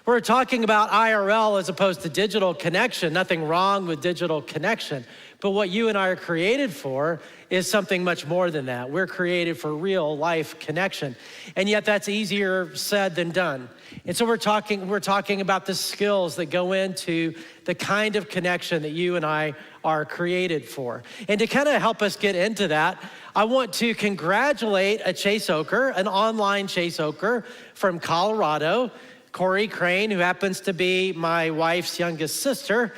We're talking about IRL as opposed to digital connection. Nothing wrong with digital connection. But what you and I are created for is something much more than that. We're created for real life connection. And yet that's easier said than done. And so we're talking about the skills that go into the kind of connection that you and I are created for. And to kind of help us get into that, I want to congratulate a Chase Oker, an online Chase Oker from Colorado, Corey Crane, who happens to be my wife's youngest sister,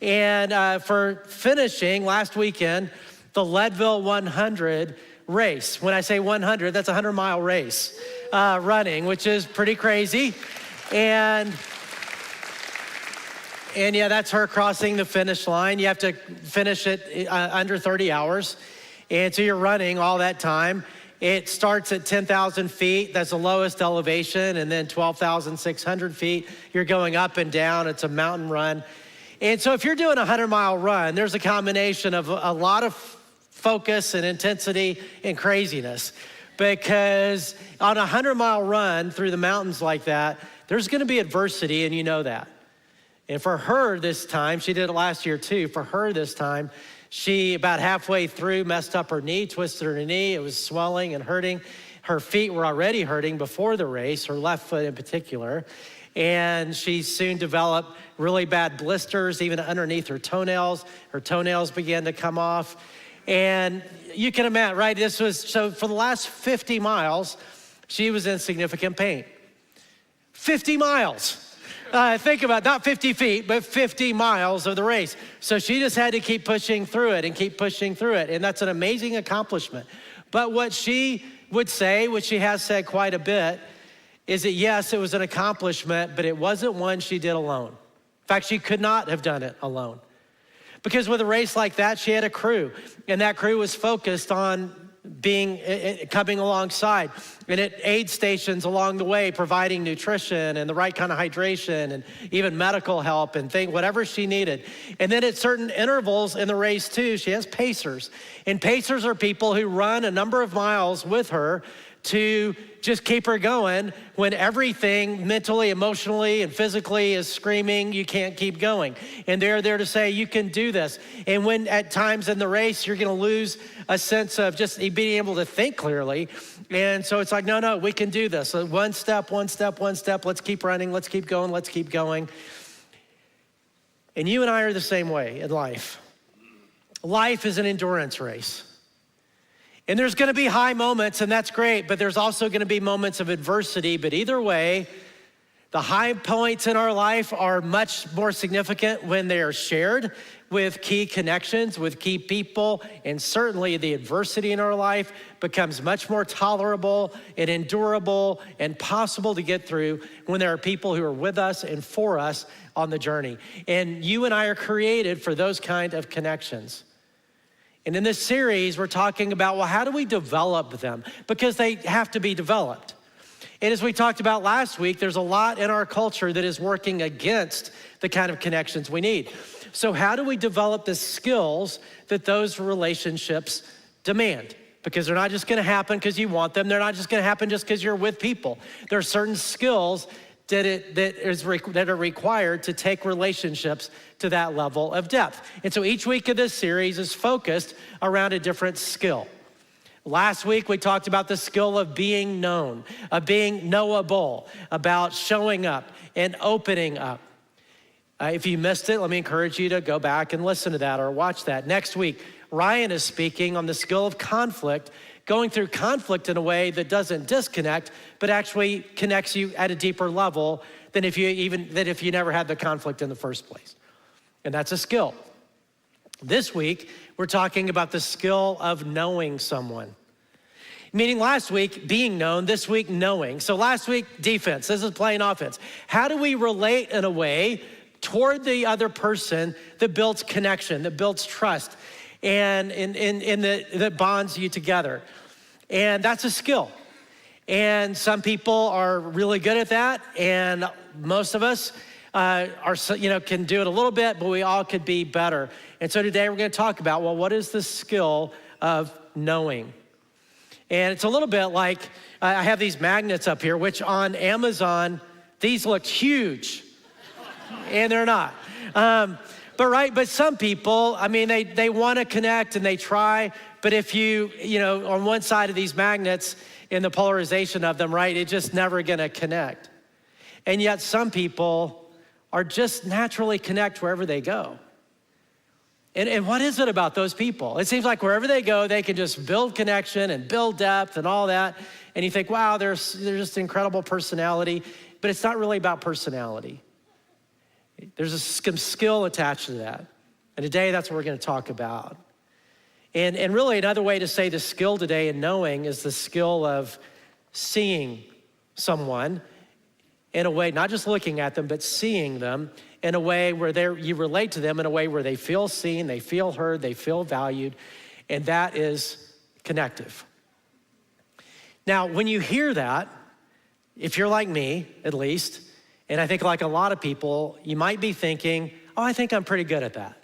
and for finishing last weekend the Leadville 100 race. When I say 100, that's a 100-mile race running, which is pretty crazy. And yeah, that's her crossing the finish line. You have to finish it under 30 hours. And so you're running all that time. It starts at 10,000 feet. That's the lowest elevation. And then 12,600 feet. You're going up and down. It's a mountain run. And so if you're doing a 100-mile run, there's a combination of a lot of focus and intensity and craziness. Because on a 100-mile run through the mountains like that, there's gonna be adversity, and you know that. And for her this time, she did it last year too, for her this time, she about halfway through messed up her knee, twisted her knee, it was swelling and hurting. Her feet were already hurting before the race, her left foot in particular. And she soon developed really bad blisters, even underneath her toenails. Her toenails began to come off. And you can imagine, right? So for the last 50 miles, she was in significant pain. 50 miles. Think about it, not 50 feet, but 50 miles of the race. So she just had to keep pushing through it and keep pushing through it. And that's an amazing accomplishment. But what she would say, which she has said quite a bit, is that yes, it was an accomplishment, but it wasn't one she did alone. In fact, she could not have done it alone. Because with a race like that, she had a crew, and that crew was focused on coming alongside, and at aid stations along the way, providing nutrition and the right kind of hydration and even medical help and whatever she needed. And then at certain intervals in the race too, she has pacers. And pacers are people who run a number of miles with her to just keep her going when everything mentally, emotionally, and physically is screaming, you can't keep going. And they're there to say, you can do this. And when at times in the race, you're gonna lose a sense of just being able to think clearly. And so it's like, no, we can do this. So one step, let's keep running, let's keep going. And you and I are the same way in life. Life is an endurance race. And there's gonna be high moments, and that's great, but there's also gonna be moments of adversity. But either way, the high points in our life are much more significant when they are shared with key connections, with key people, and certainly the adversity in our life becomes much more tolerable and endurable and possible to get through when there are people who are with us and for us on the journey. And you and I are created for those kind of connections. And in this series, we're talking about, well, how do we develop them? Because they have to be developed. And as we talked about last week, there's a lot in our culture that is working against the kind of connections we need. So how do we develop the skills that those relationships demand? Because they're not just gonna happen because you want them. They're not just gonna happen just because you're with people. There are certain skills that are required to take relationships to that level of depth. And so each week of this series is focused around a different skill. Last week, we talked about the skill of being known, of being knowable, about showing up and opening up. If you missed it, let me encourage you to go back and listen to that or watch that. Next week, Ryan is speaking on the skill of conflict, going through conflict in a way that doesn't disconnect, but actually connects you at a deeper level than if you never had the conflict in the first place. And that's a skill. This week, we're talking about the skill of knowing someone. Meaning last week, being known, this week, knowing. So last week, defense, this is playing offense. How do we relate in a way toward the other person that builds connection, that builds trust, and that bonds you together? And that's a skill. And some people are really good at that, and most of us can do it a little bit, but we all could be better. And so today we're gonna talk about, well, what is the skill of knowing? And it's a little bit like, I have these magnets up here, which on Amazon, These looked huge, and they're not. But some people, I mean, they want to connect and they try, but if you on one side of these magnets in the polarization of them, right, it's just never gonna connect. And yet some people are just naturally connect wherever they go. And what is it about those people? It seems like wherever they go, they can just build connection and build depth and all that. And you think, wow, they're just incredible personality, but it's not really about personality. There's some skill attached to that. And today, that's what we're gonna talk about. And really another way to say the skill today in knowing is the skill of seeing someone in a way, not just looking at them, but seeing them in a way where you relate to them in a way where they feel seen, they feel heard, they feel valued, and that is connective. Now, when you hear that, if you're like me, at least, and I think like a lot of people, you might be thinking, oh, I think I'm pretty good at that.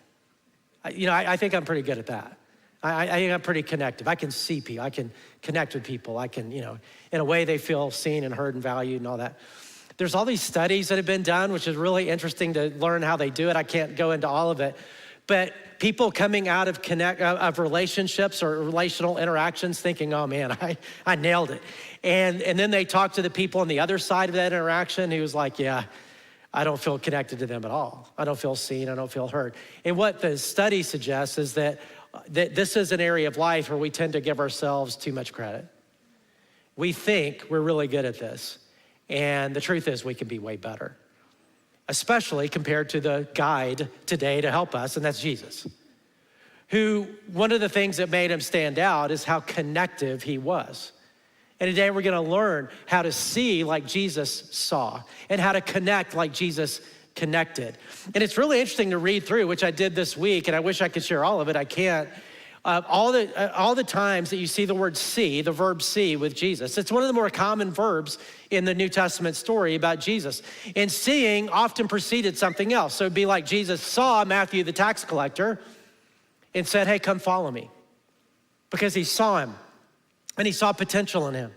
I think I'm pretty good at that. I think I'm pretty connective. I can see people, I can connect with people. I can, in a way they feel seen and heard and valued and all that. There's all these studies that have been done, which is really interesting to learn how they do it. I can't go into all of it, but people coming out of relationships or relational interactions thinking, oh man, I nailed it. And then they talk to the people on the other side of that interaction who was like, yeah, I don't feel connected to them at all. I don't feel seen, I don't feel heard. And what the study suggests is that this is an area of life where we tend to give ourselves too much credit. We think we're really good at this. And the truth is we can be way better, especially compared to the guide today to help us, and that's Jesus, who one of the things that made him stand out is how connective he was. And today we're gonna learn how to see like Jesus saw and how to connect like Jesus connected. And it's really interesting to read through, which I did this week, and I wish I could share all of it, I can't. All the times that you see the word see, the verb see with Jesus, it's one of the more common verbs in the New Testament story about Jesus. And seeing often preceded something else. So it'd be like Jesus saw Matthew the tax collector and said, hey, come follow me. Because he saw him and he saw potential in him.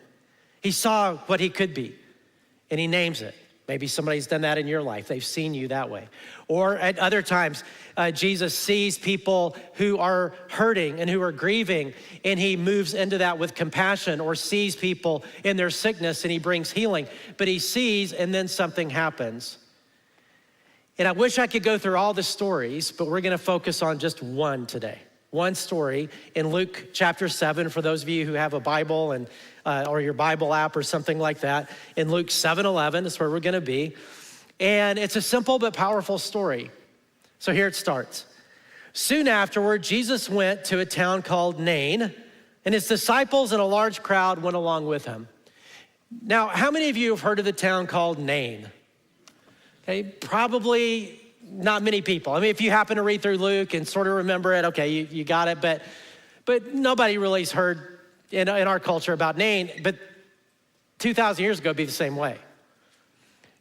He saw what he could be and he names it. Maybe somebody's done that in your life. They've seen you that way. Or at other times, Jesus sees people who are hurting and who are grieving, and he moves into that with compassion, or sees people in their sickness and he brings healing. But he sees and then something happens. And I wish I could go through all the stories, but we're gonna focus on just one today. One story in Luke chapter 7, for those of you who have a Bible and or your Bible app or something like that. In Luke 7:11, that's where we're gonna be. And it's a simple but powerful story. So here it starts. Soon afterward, Jesus went to a town called Nain, and his disciples and a large crowd went along with him. Now, how many of you have heard of the town called Nain? Okay, probably not many people. I mean, if you happen to read through Luke and sort of remember it, okay, you got it, but nobody really's heard in our culture about Nain, but 2,000 years ago, it'd be the same way.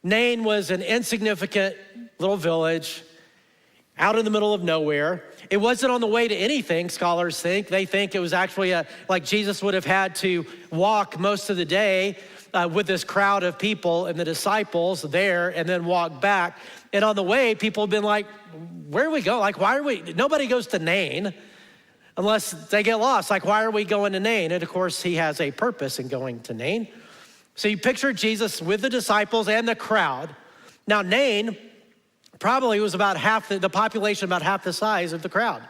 Nain was an insignificant little village out in the middle of nowhere. It wasn't on the way to anything, scholars think. They think it was actually like Jesus would have had to walk most of the day with this crowd of people and the disciples there and then walk back. And on the way, people have been like, where do we go? Like, nobody goes to Nain unless they get lost. Like, why are we going to Nain? And of course, he has a purpose in going to Nain. So you picture Jesus with the disciples and the crowd. Now, Nain probably was about half the population, about half the size of the crowd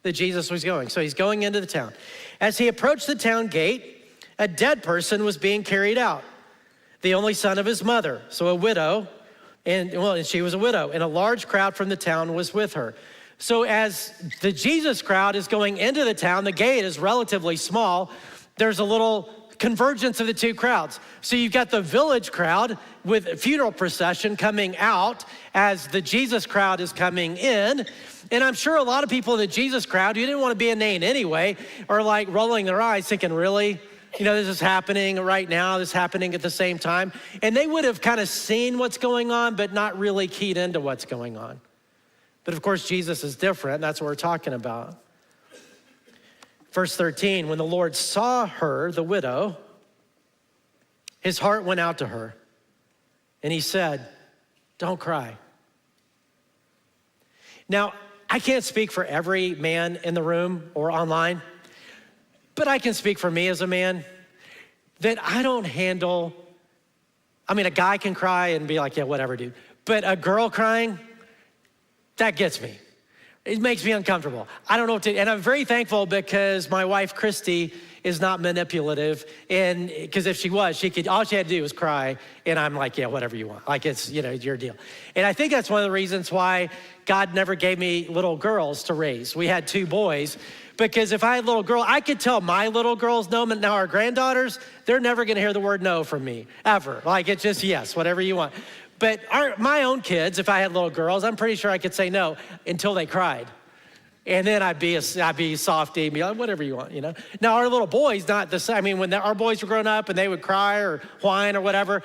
that Jesus was going. So he's going into the town. As he approached the town gate, a dead person was being carried out, the only son of his mother, so a widow, and she was a widow, and a large crowd from the town was with her. So as the Jesus crowd is going into the town, the gate is relatively small. There's a little convergence of the two crowds. So you've got the village crowd with a funeral procession coming out as the Jesus crowd is coming in. And I'm sure a lot of people in the Jesus crowd who didn't want to be in Nain anyway are like rolling their eyes thinking, really? This is happening right now, this is happening at the same time. And they would have kind of seen what's going on, but not really keyed into what's going on. But of course, Jesus is different. That's what we're talking about. Verse 13, when the Lord saw her, the widow, his heart went out to her. And he said, don't cry. Now, I can't speak for every man in the room or online, but I can speak for me as a man that I don't handle, a guy can cry and be like, yeah, whatever, dude. But a girl crying, that gets me. It makes me uncomfortable. I don't know what to, and I'm very thankful because my wife, Christy, is not manipulative. And because if she was, all she had to do was cry. And I'm like, yeah, whatever you want. Like it's, your deal. And I think that's one of the reasons why God never gave me little girls to raise. We had 2 boys. Because if I had a little girl, I could tell my little girls no. Now our granddaughters, they're never gonna hear the word no from me, ever. Like it's just yes, whatever you want. But my own kids, if I had little girls, I'm pretty sure I could say no until they cried. And then I'd be softy and be like, whatever you want, Now our little boys, not the same. When our boys were growing up and they would cry or whine or whatever,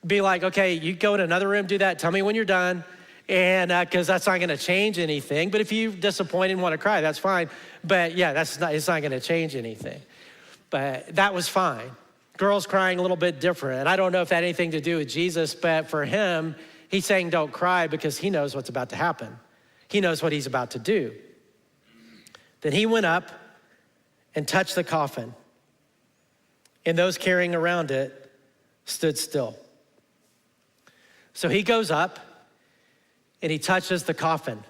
be like, okay, you go in another room, do that, tell me when you're done. And because that's not gonna change anything. But if you're disappointed and wanna cry, that's fine. But yeah, it's not gonna change anything. But that was fine. Girls crying a little bit different. And I don't know if that had anything to do with Jesus, but for him, he's saying don't cry because he knows what's about to happen. He knows what he's about to do. Then he went up and touched the coffin, and those carrying around it stood still. So he goes up and he touches the coffin.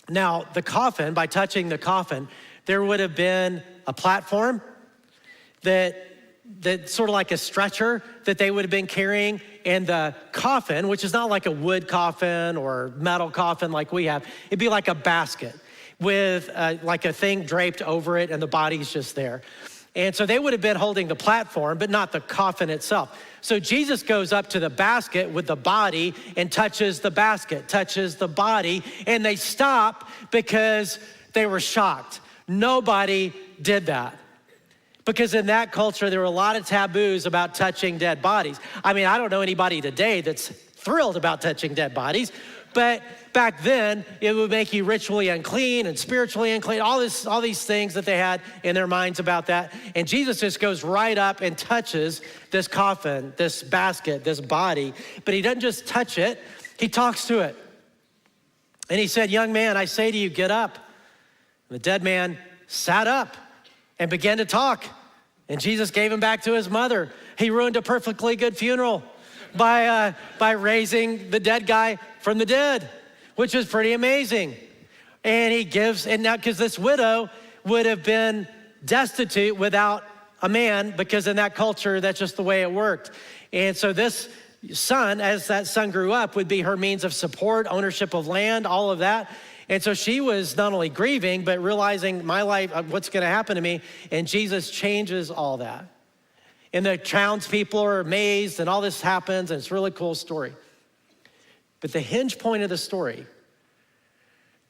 Now, the coffin, by touching the coffin, there would have been a platform that sort of like a stretcher that they would have been carrying, and the coffin, which is not like a wood coffin or metal coffin like we have, it'd be like a basket with like a thing draped over it and the body's just there. And so they would have been holding the platform, but not the coffin itself. So Jesus goes up to the basket with the body and touches the basket, touches the body, and they stop because they were shocked. Nobody did that. Because in that culture, there were a lot of taboos about touching dead bodies. I don't know anybody today that's thrilled about touching dead bodies, but back then, it would make you ritually unclean and spiritually unclean, all these things that they had in their minds about that. And Jesus just goes right up and touches this coffin, this basket, this body. But he doesn't just touch it, he talks to it. And he said, young man, I say to you, get up. And the dead man sat up and began to talk. And Jesus gave him back to his mother. He ruined a perfectly good funeral by raising the dead guy from the dead, which is pretty amazing. And now, because this widow would have been destitute without a man, because in that culture, that's just the way it worked. And so this son, as that son grew up, would be her means of support, ownership of land, all of that. And so she was not only grieving, but realizing my life, what's gonna happen to me, and Jesus changes all that. And the townspeople are amazed, and all this happens, and it's a really cool story. But the hinge point of the story,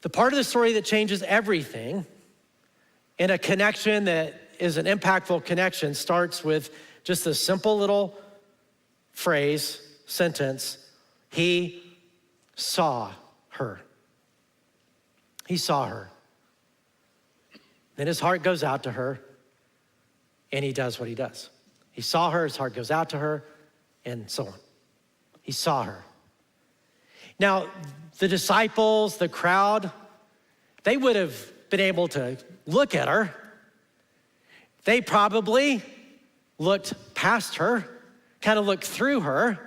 the part of the story that changes everything, and a connection that is an impactful connection, starts with just a simple little phrase, sentence, he saw her. He saw her. Then his heart goes out to her, and he does what he does. He saw her, his heart goes out to her, and so on. He saw her. Now, the disciples, the crowd, they would have been able to look at her. They probably looked past her, kind of looked through her,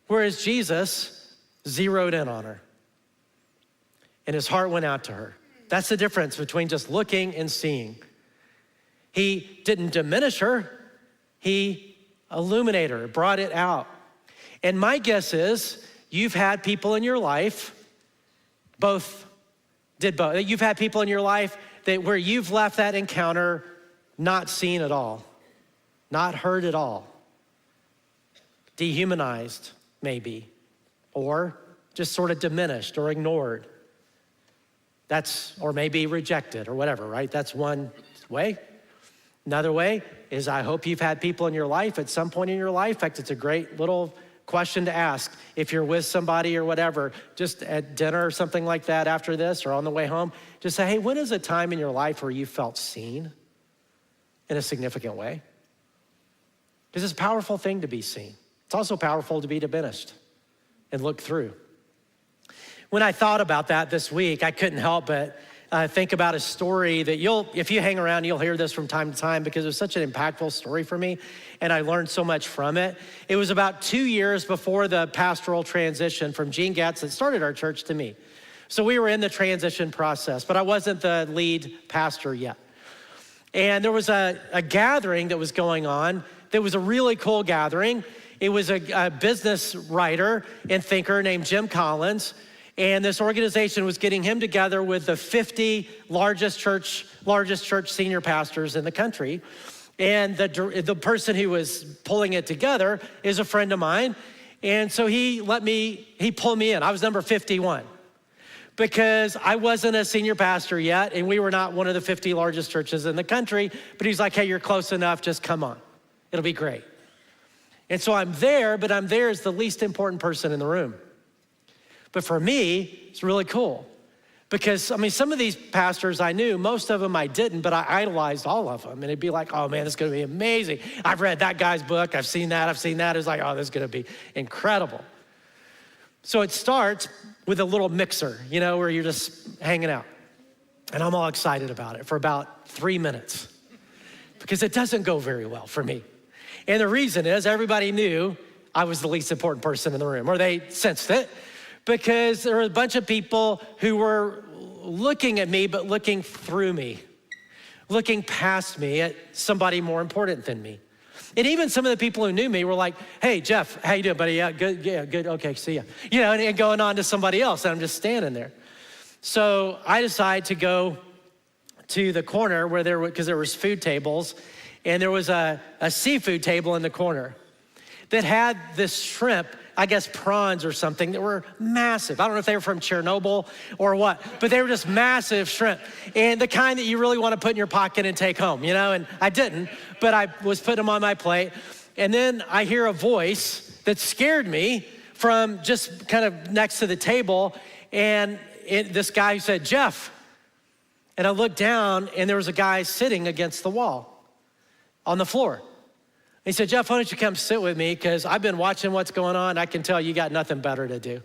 whereas Jesus zeroed in on her. And his heart went out to her. That's the difference between just looking and seeing. He didn't diminish her, he illuminated her, brought it out. And my guess is you've had people in your life, you've had people in your life that where you've left that encounter not seen at all, not heard at all, dehumanized maybe, or just sort of diminished or ignored. Or maybe rejected or whatever, right? That's one way. Another way is I hope you've had people in your life at some point in your life. In fact, it's a great little question to ask if you're with somebody or whatever, just at dinner or something like that after this or on the way home. Just say, hey, when is a time in your life where you felt seen in a significant way? Because it's a powerful thing to be seen. It's also powerful to be diminished and look through. When I thought about that this week, I couldn't help but think about a story that if you hang around, you'll hear this from time to time because it was such an impactful story for me, and I learned so much from it. It was about 2 years before the pastoral transition from Gene Gatz that started our church to me. So we were in the transition process, but I wasn't the lead pastor yet. And there was a gathering that was going on that was a really cool gathering. It was a business writer and thinker named Jim Collins. And this organization was getting him together with the 50 largest church senior pastors in the country. And the person who was pulling it together is a friend of mine. And so he pulled me in. I was number 51 because I wasn't a senior pastor yet, and we were not one of the 50 largest churches in the country. But he's like, hey, you're close enough, just come on. It'll be great. And so I'm there, but I'm there as the least important person in the room. But for me, it's really cool because, some of these pastors I knew, most of them I didn't, but I idolized all of them. And it'd be like, oh man, it's gonna be amazing. I've read that guy's book, I've seen that. It's like, oh, this is gonna be incredible. So it starts with a little mixer, where you're just hanging out. And I'm all excited about it for about 3 minutes because it doesn't go very well for me. And the reason is everybody knew I was the least important person in the room, or they sensed it. Because there were a bunch of people who were looking at me, but looking through me, looking past me at somebody more important than me. And even some of the people who knew me were like, hey, Jeff, how you doing, buddy? Yeah, good, okay, see ya. And going on to somebody else, and I'm just standing there. So I decided to go to the corner because there was food tables, and there was a seafood table in the corner that had this shrimp, I guess prawns or something, that were massive. I don't know if they were from Chernobyl or what, but they were just massive shrimp. And the kind that you really want to put in your pocket and take home, and I didn't, but I was putting them on my plate. And then I hear a voice that scared me from just kind of next to the table. And this guy who said, Jeff. And I looked down and there was a guy sitting against the wall on the floor. He said, Jeff, why don't you come sit with me? Because I've been watching what's going on. I can tell you got nothing better to do.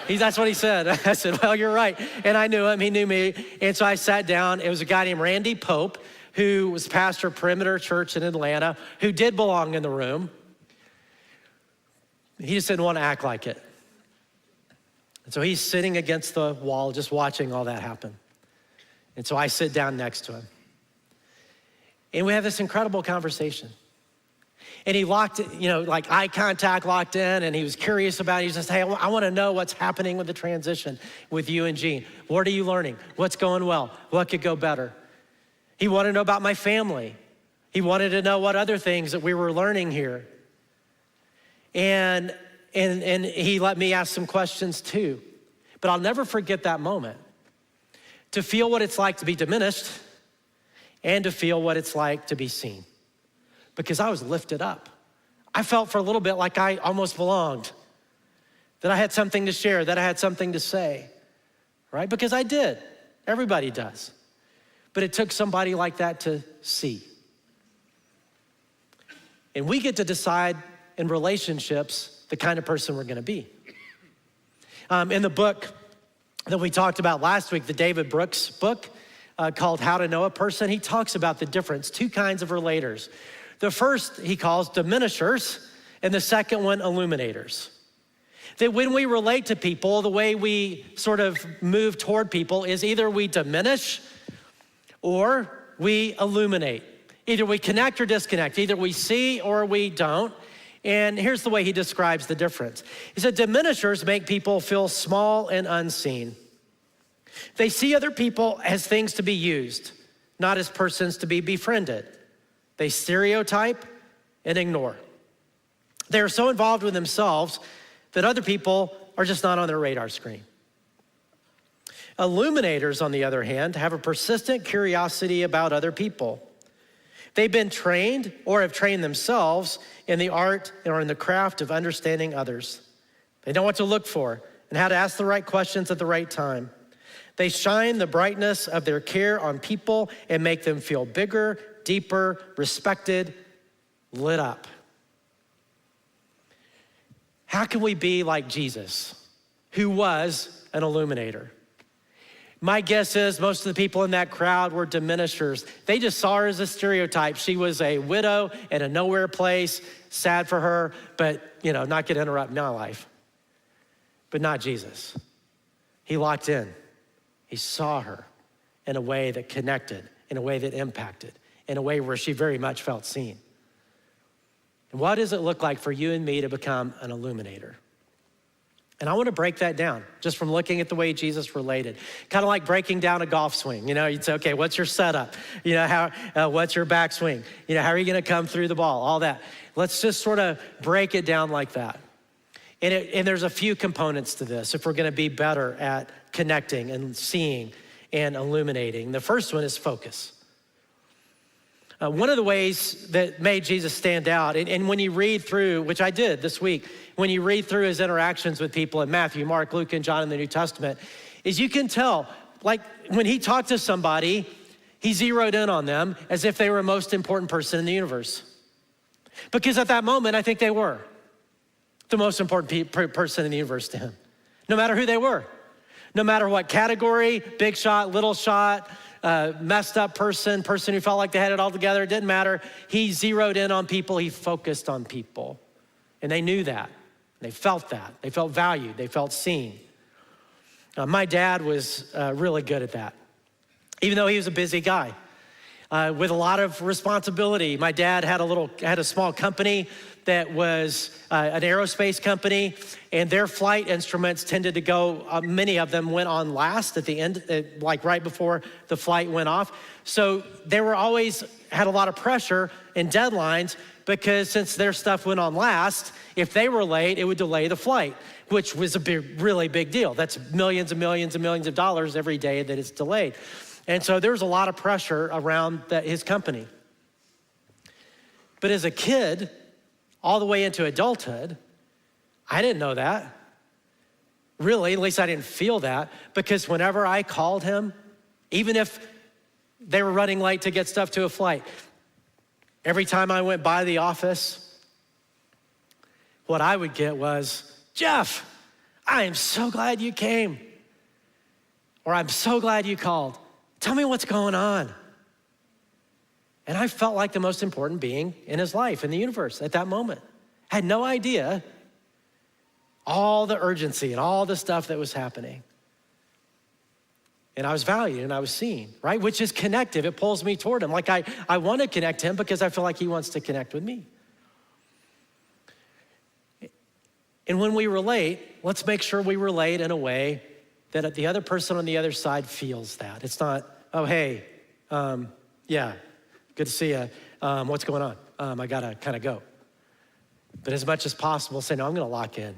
That's what he said. I said, well, you're right. And I knew him, he knew me. And so I sat down. It was a guy named Randy Pope, who was pastor of Perimeter Church in Atlanta, who did belong in the room. He just didn't want to act like it. And so he's sitting against the wall, just watching all that happen. And so I sit down next to him. And we have this incredible conversation. And he locked, like eye contact locked in, and he was curious about it. He says, hey, I want to know what's happening with the transition with you and Gene. What are you learning? What's going well? What could go better? He wanted to know about my family. He wanted to know what other things that we were learning here. And he let me ask some questions too. But I'll never forget that moment. To feel what it's like to be diminished and to feel what it's like to be seen. Because I was lifted up. I felt for a little bit like I almost belonged, that I had something to share, that I had something to say, right? Because I did, everybody does. But it took somebody like that to see. And we get to decide in relationships the kind of person we're gonna be. In the book that we talked about last week, the David Brooks book called How to Know a Person, he talks about the difference, two kinds of relators. The first he calls diminishers, and the second one illuminators. That when we relate to people, the way we sort of move toward people is either we diminish or we illuminate. Either we connect or disconnect. Either we see or we don't. And here's the way he describes the difference. He said, diminishers make people feel small and unseen. They see other people as things to be used, not as persons to be befriended. They stereotype and ignore. They are so involved with themselves that other people are just not on their radar screen. Illuminators, on the other hand, have a persistent curiosity about other people. They've been trained or have trained themselves in the art or in the craft of understanding others. They know what to look for and how to ask the right questions at the right time. They shine the brightness of their care on people and make them feel bigger, deeper, respected, lit up. How can we be like Jesus, who was an illuminator? My guess is most of the people in that crowd were diminishers. They just saw her as a stereotype. She was a widow in a nowhere place, sad for her, but not gonna interrupt my life. But not Jesus. He locked in. He saw her in a way that connected, in a way that impacted, in a way where she very much felt seen. And what does it look like for you and me to become an illuminator? And I want to break that down just from looking at the way Jesus related. Kind of like breaking down a golf swing. You'd say, okay, what's your setup? What's your backswing? How are you going to come through the ball? All that. Let's just sort of break it down like that. And there's a few components to this if we're going to be better at connecting and seeing and illuminating. The first one is focus. One of the ways that made Jesus stand out, and when you read through, which I did this week, when you read through his interactions with people in Matthew, Mark, Luke, and John in the New Testament, is you can tell, like when he talked to somebody, he zeroed in on them as if they were the most important person in the universe. Because at that moment, I think they were the most important person in the universe to him, no matter who they were, no matter what category, big shot, little shot, messed up person who felt like they had it all together, it didn't matter. He zeroed in on people, he focused on people. And they knew that, they felt that. They felt valued, they felt seen. My dad was really good at that, even though he was a busy guy with a lot of responsibility. My dad had a small company that was an aerospace company, and their flight instruments tended to go, many of them went on last at the end, like right before the flight went off. So they were always had a lot of pressure and deadlines because since their stuff went on last, if they were late, it would delay the flight, which was really big deal. That's millions and millions and millions of dollars every day that it's delayed. And so there was a lot of pressure around his company. But as a kid, all the way into adulthood, I didn't know that. Really, at least I didn't feel that, because whenever I called him, even if they were running late to get stuff to a flight, every time I went by the office, what I would get was, Jeff, I am so glad you came. Or I'm so glad you called. Tell me what's going on. And I felt like the most important being in his life, in the universe at that moment. I had no idea all the urgency and all the stuff that was happening. And I was valued and I was seen, right? Which is connective. It pulls me toward him. Like I want to connect him because I feel like he wants to connect with me. And when we relate, let's make sure we relate in a way that the other person on the other side feels that. It's not, oh, hey, yeah, good to see you. What's going on? I gotta kind of go. But as much as possible, say, no, I'm gonna lock in.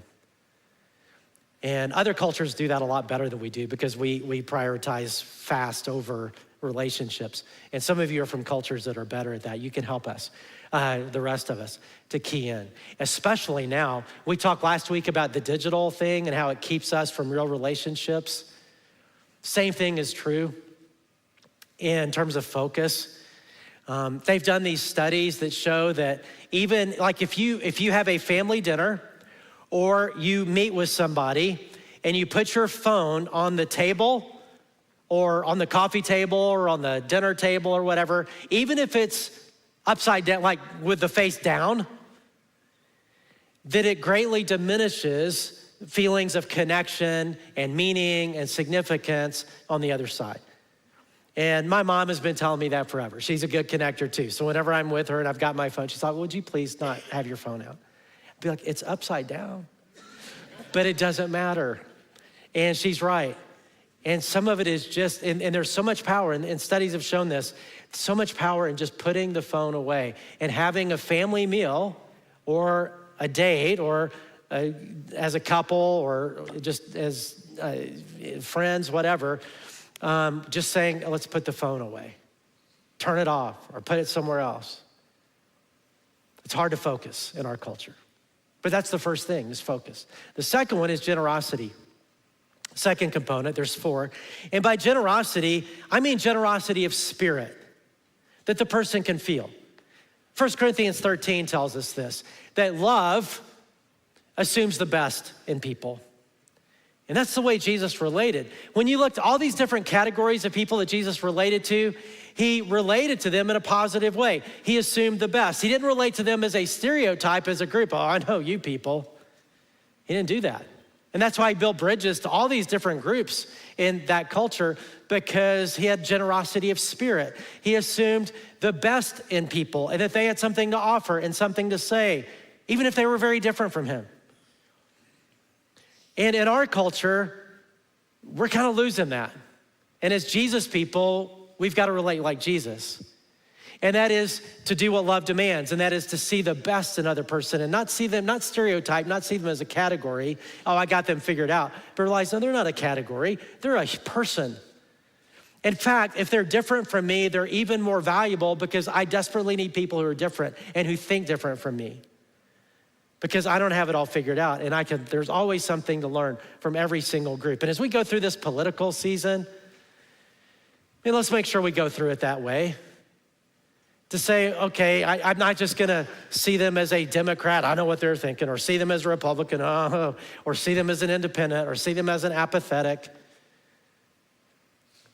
And other cultures do that a lot better than we do because we prioritize fast over relationships. And some of you are from cultures that are better at that. You can help us, the rest of us, to key in. Especially now, we talked last week about the digital thing and how it keeps us from real relationships. Same thing is true in terms of focus. They've done these studies that show that even like if you have a family dinner or you meet with somebody and you put your phone on the table or on the coffee table or on the dinner table or whatever, even if it's upside down, like with the face down, that it greatly diminishes feelings of connection and meaning and significance on the other side. And my mom has been telling me that forever. She's a good connector too. So whenever I'm with her and I've got my phone, she's like, would you please not have your phone out? I'd be like, it's upside down. But it doesn't matter. And she's right. And some of it is just, and there's so much power, and studies have shown this, so much power in just putting the phone away and having a family meal or a date or as a couple or just as friends, whatever, just saying, let's put the phone away. Turn it off or put it somewhere else. It's hard to focus in our culture. But that's the first thing, is focus. The second one is generosity. Second component, there's 4. And by generosity, I mean generosity of spirit that the person can feel. 1 Corinthians 13 tells us this, that love assumes the best in people. And that's the way Jesus related. When you looked at all these different categories of people that Jesus related to, he related to them in a positive way. He assumed the best. He didn't relate to them as a stereotype, as a group. Oh, I know you people. He didn't do that. And that's why he built bridges to all these different groups in that culture, because he had generosity of spirit. He assumed the best in people and that they had something to offer and something to say, even if they were very different from him. And in our culture, we're kind of losing that. And as Jesus people, we've got to relate like Jesus. And that is to do what love demands, and that is to see the best in another person and not see them, not stereotype, not see them as a category. Oh, I got them figured out. But realize, no, they're not a category. They're a person. In fact, if they're different from me, they're even more valuable because I desperately need people who are different and who think different from me. Because I don't have it all figured out, and there's always something to learn from every single group. And as we go through this political season, let's make sure we go through it that way. To say, okay, I'm not just gonna see them as a Democrat, I know what they're thinking, or see them as a Republican, or see them as an independent, or see them as an apathetic,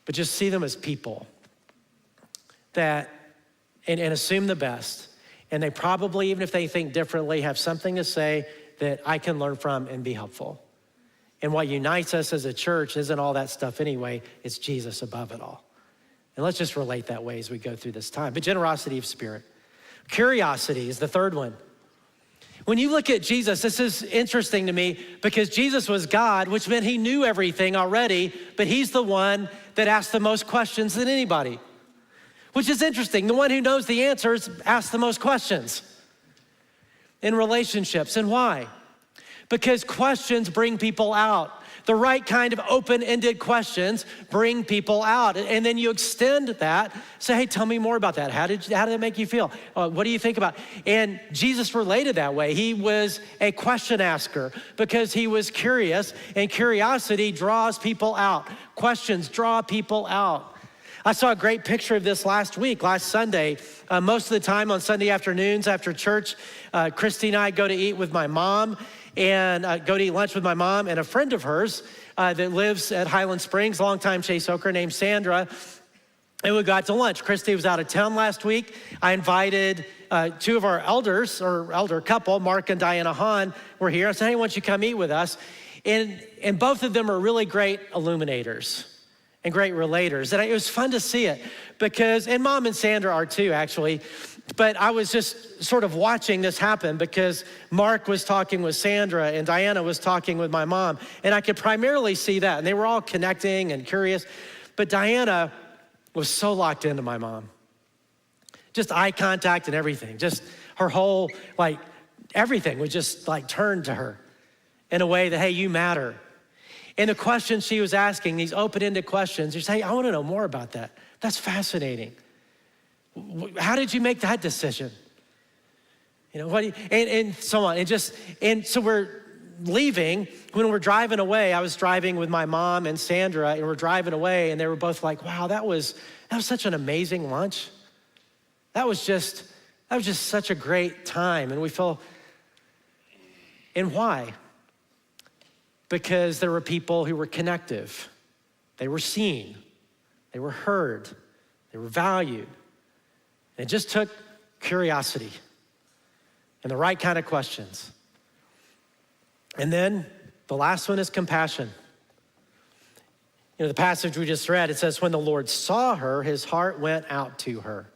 but just see them as people that, and assume the best. And they probably, even if they think differently, have something to say that I can learn from and be helpful. And what unites us as a church isn't all that stuff anyway, it's Jesus above it all. And let's just relate that way as we go through this time. But generosity of spirit. Curiosity is the third one. When you look at Jesus, this is interesting to me because Jesus was God, which meant he knew everything already, but he's the one that asked the most questions than anybody, which is interesting. The one who knows the answers asks the most questions in relationships. And why? Because questions bring people out. The right kind of open-ended questions bring people out. And then you extend that, say, hey, tell me more about that. How did it make you feel? What do you think about it? And Jesus related that way. He was a question asker because he was curious, and curiosity draws people out. Questions draw people out. I saw a great picture of this last Sunday. Most of the time on Sunday afternoons after church, Christy and I go to eat with my mom, and go to eat lunch with my mom and a friend of hers that lives at Highland Springs, longtime Chase Oker named Sandra, and we got to lunch. Christy was out of town last week. I invited two of our elders, or elder couple, Mark and Diana Hahn, were here. I said, hey, why don't you come eat with us? And both of them are really great illuminators and great relators. And it was fun to see it because, and Mom and Sandra are too, actually. But I was just sort of watching this happen because Mark was talking with Sandra and Diana was talking with my mom. And I could primarily see that. And they were all connecting and curious. But Diana was so locked into my mom. Just eye contact and everything. Just her whole, everything would just turn to her in a way that, hey, you matter. And the questions she was asking, these open-ended questions, you say, hey, I want to know more about that. That's fascinating. How did you make that decision? And so on. And so we're leaving. When we're driving away, I was driving with my mom and Sandra, and we're driving away, and they were both like, wow, that was such an amazing lunch. That was just such a great time. And we feel, and why? Because there were people who were connective. They were seen. They were heard. They were valued. And it just took curiosity and the right kind of questions. And then the last one is compassion. The passage we just read, it says, when the Lord saw her, his heart went out to her.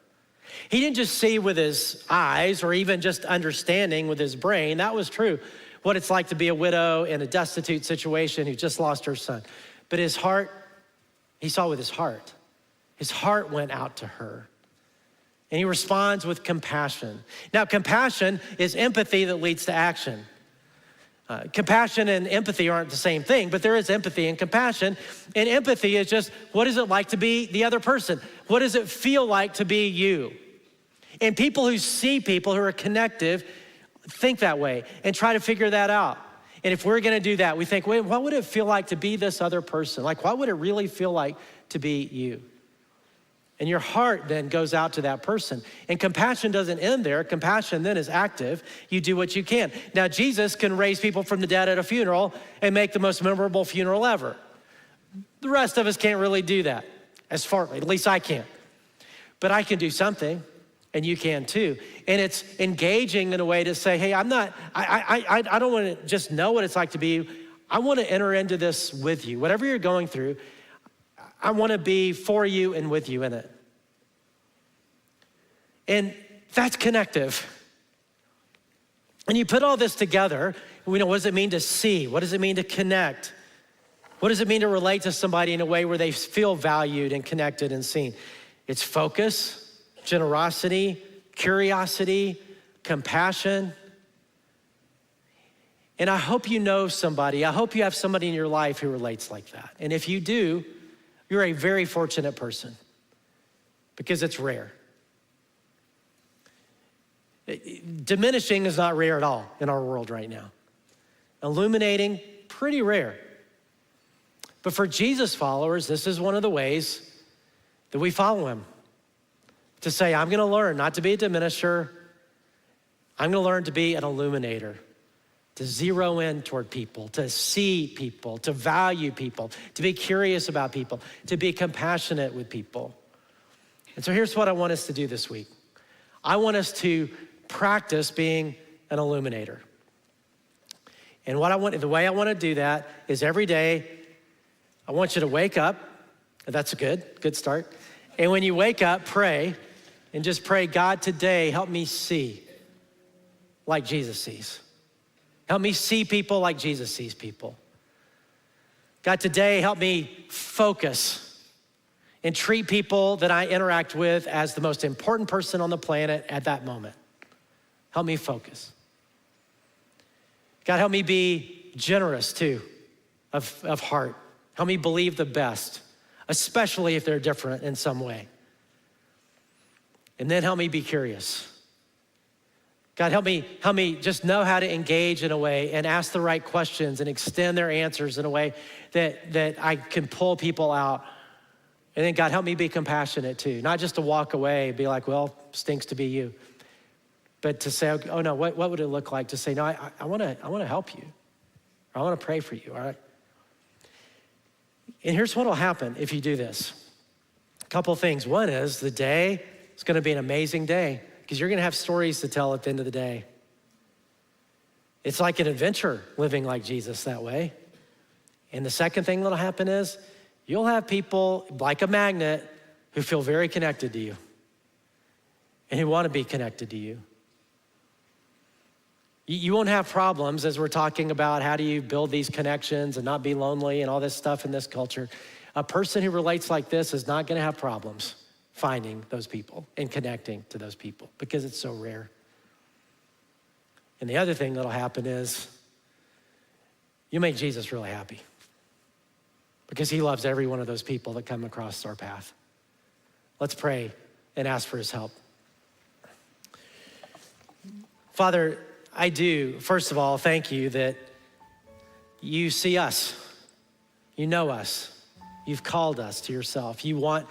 He didn't just see with his eyes or even just understanding with his brain. That was true, what it's like to be a widow in a destitute situation who just lost her son. But his heart, he saw with his heart. His heart went out to her. And he responds with compassion. Now, compassion is empathy that leads to action. Compassion and empathy aren't the same thing, but there is empathy and compassion. And empathy is just, what is it like to be the other person? What does it feel like to be you? And people who see people who are connective think that way and try to figure that out. And if we're gonna do that, we think, wait, what would it feel like to be this other person? What would it really feel like to be you? And your heart then goes out to that person. And compassion doesn't end there. Compassion then is active. You do what you can. Now, Jesus can raise people from the dead at a funeral and make the most memorable funeral ever. The rest of us can't really do that, at least I can't. But I can do something, and you can too. And it's engaging in a way to say, hey, I don't want to just know what it's like to be. I want to enter into this with you. Whatever you're going through, I want to be for you and with you in it. And that's connective. And you put all this together, what does it mean to see? What does it mean to connect? What does it mean to relate to somebody in a way where they feel valued and connected and seen? It's focus, generosity, curiosity, compassion. And I hope you know somebody. I hope you have somebody in your life who relates like that. And if you do, you're a very fortunate person because it's rare. Diminishing is not rare at all in our world right now. Illuminating, pretty rare. But for Jesus followers, this is one of the ways that we follow him. To say, I'm gonna learn not to be a diminisher. I'm gonna learn to be an illuminator. To zero in toward people, to see people, to value people, to be curious about people, to be compassionate with people. And so here's what I want us to do this week. I want us to practice being an illuminator. And the way I want to do that is every day, I want you to wake up. That's a good start. And when you wake up, pray, and just pray, God, today, help me see like Jesus sees. Help me see people like Jesus sees people. God, today, help me focus and treat people that I interact with as the most important person on the planet at that moment. Help me focus. God, help me be generous too, of heart. Help me believe the best, especially if they're different in some way. And then help me be curious. God, help me just know how to engage in a way and ask the right questions and extend their answers in a way that I can pull people out. And then God, help me be compassionate too. Not just to walk away and be like, well, stinks to be you. But to say, oh no, what would it look like to say, no, I wanna help you. Or I wanna pray for you, all right? And here's what'll happen if you do this. A couple things. One is the day is gonna be an amazing day, because you're gonna have stories to tell at the end of the day. It's like an adventure living like Jesus that way. And the second thing that'll happen is you'll have people like a magnet who feel very connected to you and who wanna be connected to you. You won't have problems as we're talking about how do you build these connections and not be lonely and all this stuff in this culture. A person who relates like this is not gonna have problems finding those people and connecting to those people because it's so rare. And the other thing that'll happen is you make Jesus really happy because he loves every one of those people that come across our path. Let's pray and ask for his help. Father, I do, first of all, thank you that you see us, you know us, you've called us to yourself. You want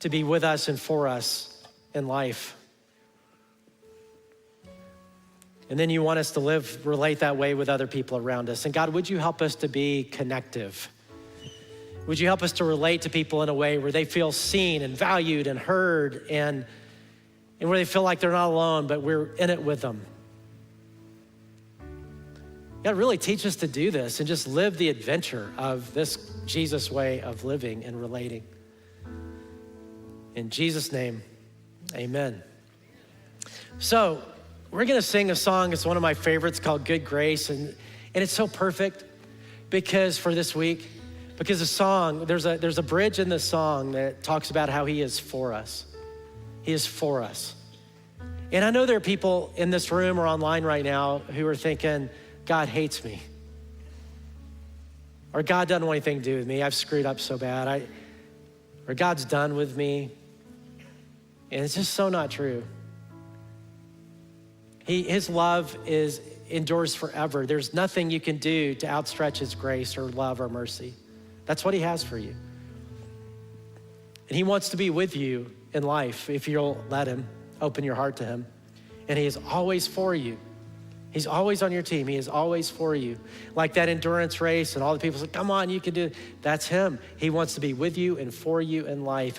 to be with us and for us in life. And then you want us to relate that way with other people around us. And God, would you help us to be connective? Would you help us to relate to people in a way where they feel seen and valued and heard and where they feel like they're not alone, but we're in it with them. God, really teach us to do this and just live the adventure of this Jesus way of living and relating. In Jesus' name, amen. So we're gonna sing a song. It's one of my favorites called Good Grace. And it's so perfect because for this week, because the song, there's a bridge in the song that talks about how he is for us. He is for us. And I know there are people in this room or online right now who are thinking, God hates me. Or God doesn't want anything to do with me. I've screwed up so bad. Or God's done with me. And it's just so not true. His love endures forever. There's nothing you can do to outstretch his grace or love or mercy. That's what he has for you. And he wants to be with you in life if you'll let him, open your heart to him. And he is always for you. He's always on your team. He is always for you. Like that endurance race and all the people say, come on, you can do it. That's him. He wants to be with you and for you in life.